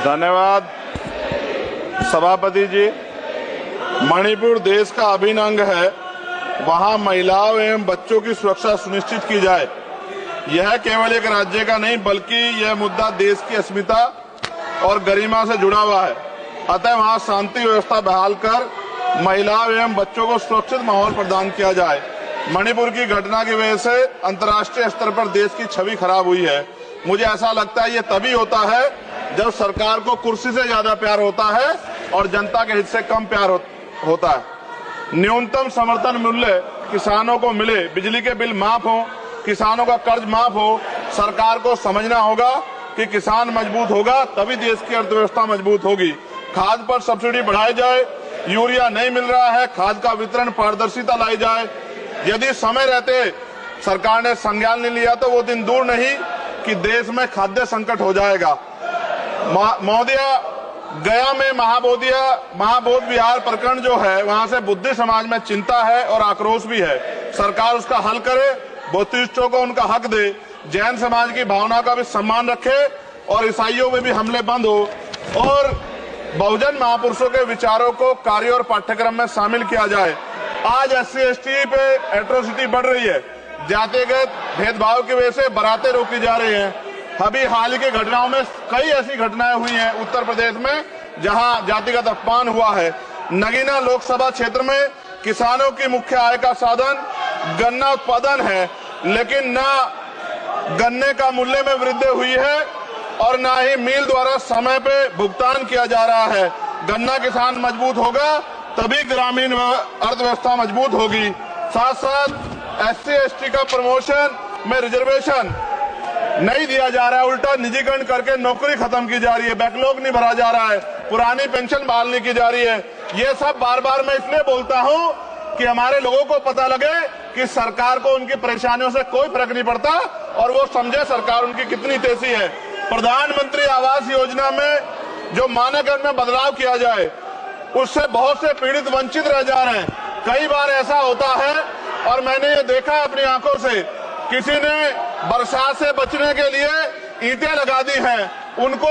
धन्यवाद सभापति जी। मणिपुर देश का अभिन्न अंग है, वहां महिलाओं एवं बच्चों की सुरक्षा सुनिश्चित की जाए। यह केवल एक राज्य का नहीं बल्कि यह मुद्दा देश की अस्मिता और गरिमा से जुड़ा हुआ है। अतः वहां शांति व्यवस्था बहाल कर महिलाओं एवं बच्चों को सुरक्षित माहौल प्रदान किया जाए। मणिपुर की घटना की वजह से अंतर्राष्ट्रीय स्तर पर देश की छवि खराब हुई है। मुझे ऐसा लगता है ये तभी होता है जब सरकार को कुर्सी से ज्यादा प्यार होता है और जनता के हित से कम प्यार होता है। न्यूनतम समर्थन मूल्य किसानों को मिले, बिजली के बिल माफ हो, किसानों का कर्ज माफ हो। सरकार को समझना होगा कि किसान मजबूत होगा तभी देश की अर्थव्यवस्था मजबूत होगी। खाद पर सब्सिडी बढ़ाई जाए, यूरिया नहीं मिल रहा है, खाद का वितरण पारदर्शिता लाई जाए। यदि समय रहते सरकार ने संज्ञान नहीं लिया तो वो दिन दूर नहीं कि देश में खाद्य संकट हो जाएगा। महोदय, गया में महाबोध विहार प्रकरण जो है, वहां से बुद्धिस्ट समाज में चिंता है और आक्रोश भी है। सरकार उसका हल करे, बुद्धिस्टों को उनका हक दे, जैन समाज की भावना का भी सम्मान रखे और ईसाइयों में भी हमले बंद हो और बहुजन महापुरुषों के विचारों को कार्य और पाठ्यक्रम में शामिल किया जाए। आज SC/ST पे एट्रोसिटी बढ़ रही है, जातिगत भेदभाव की वजह से बारातें रोकी जा रही हैं। अभी हाल की घटनाओं में कई ऐसी घटनाएं हुई हैं उत्तर प्रदेश में जहां जातिगत अपमान हुआ है। नगीना लोकसभा क्षेत्र में किसानों की मुख्य आय का साधन गन्ना उत्पादन है, लेकिन न गन्ने का मूल्य में वृद्धि हुई है और न ही मिल द्वारा समय पे भुगतान किया जा रहा है। गन्ना किसान मजबूत होगा तभी ग्रामीण अर्थव्यवस्था मजबूत होगी। साथ साथ SC/ST का प्रमोशन में रिजर्वेशन नहीं दिया जा रहा है, उल्टा निजीकरण करके नौकरी खत्म की जा रही है, बैकलॉग नहीं भरा जा रहा है, पुरानी पेंशन बहाल नहीं की जा रही है। ये सब बार बार मैं इसलिए बोलता हूं कि हमारे लोगों को पता लगे कि सरकार को उनकी परेशानियों से कोई फर्क नहीं पड़ता और वो समझे सरकार उनकी कितनी तेजी है। प्रधानमंत्री आवास योजना में जो मानक में बदलाव किया जाए, उससे बहुत से पीड़ित वंचित रह जा रहे हैं। कई बार ऐसा होता है और मैंने ये देखा अपनी आंखों से, किसी ने बरसात से बचने के लिए ईंटें लगा दी हैं, उनको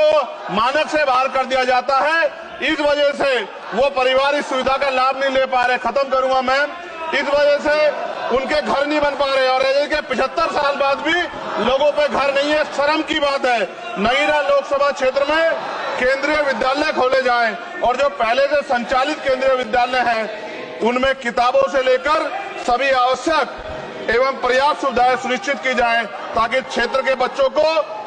मानक से बाहर कर दिया जाता है। इस वजह से वो परिवार इस सुविधा का लाभ नहीं ले पा रहे। खत्म करूंगा मैम। इस वजह से उनके घर नहीं बन पा रहे और के 75 साल बाद भी लोगों पे घर नहीं है। शर्म की बात है। नगीना लोकसभा क्षेत्र में केंद्रीय विद्यालय खोले जाएं और जो पहले से संचालित केंद्रीय विद्यालय हैं उनमें किताबों से लेकर सभी आवश्यक एवं पर्याप्त सुविधाएं सुनिश्चित की जाएं ताकि क्षेत्र के बच्चों को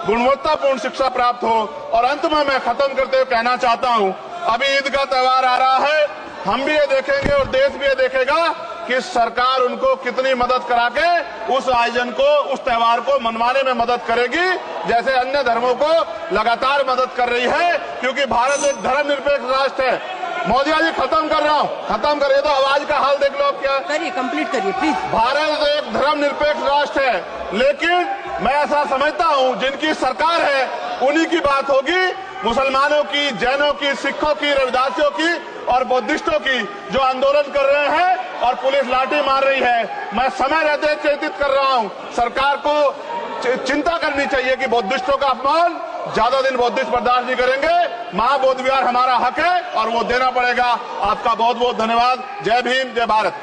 गुणवत्तापूर्ण शिक्षा प्राप्त हो। और अंत में मैं खत्म करते हुए कहना चाहता हूं, अभी ईद का त्योहार आ रहा है, हम भी ये देखेंगे और देश भी ये देखेगा कि सरकार उनको कितनी मदद करा के उस आयोजन को, उस त्योहार को मनवाने में मदद करेगी, जैसे अन्य धर्मों को लगातार मदद कर रही है, क्योंकि भारत एक धर्मनिरपेक्ष राष्ट्र है। मोदी जी, खत्म कर रहा हूँ, खत्म करिए तो आवाज का हाल देख लो आप क्या करिए, कंप्लीट करिए प्लीज। भारत एक धर्मनिरपेक्ष राष्ट्र है, लेकिन मैं ऐसा समझता हूँ जिनकी सरकार है उन्हीं की बात होगी। मुसलमानों की, जैनों की, सिखों की, रविदासियों की और बुद्धिस्टों की जो आंदोलन कर रहे हैं और पुलिस लाठी मार रही है, मैं समय रहते चेतित कर रहा हूँ। सरकार को चिंता करनी चाहिए कि बुद्धिस्टों का अपमान ज्यादा दिन बुद्धिस्ट बर्दाश्त नहीं करेंगे। महाबोध विहार हमारा हक है और वो देना पड़ेगा। आपका बहुत बहुत धन्यवाद। जय भीम, जय भारत।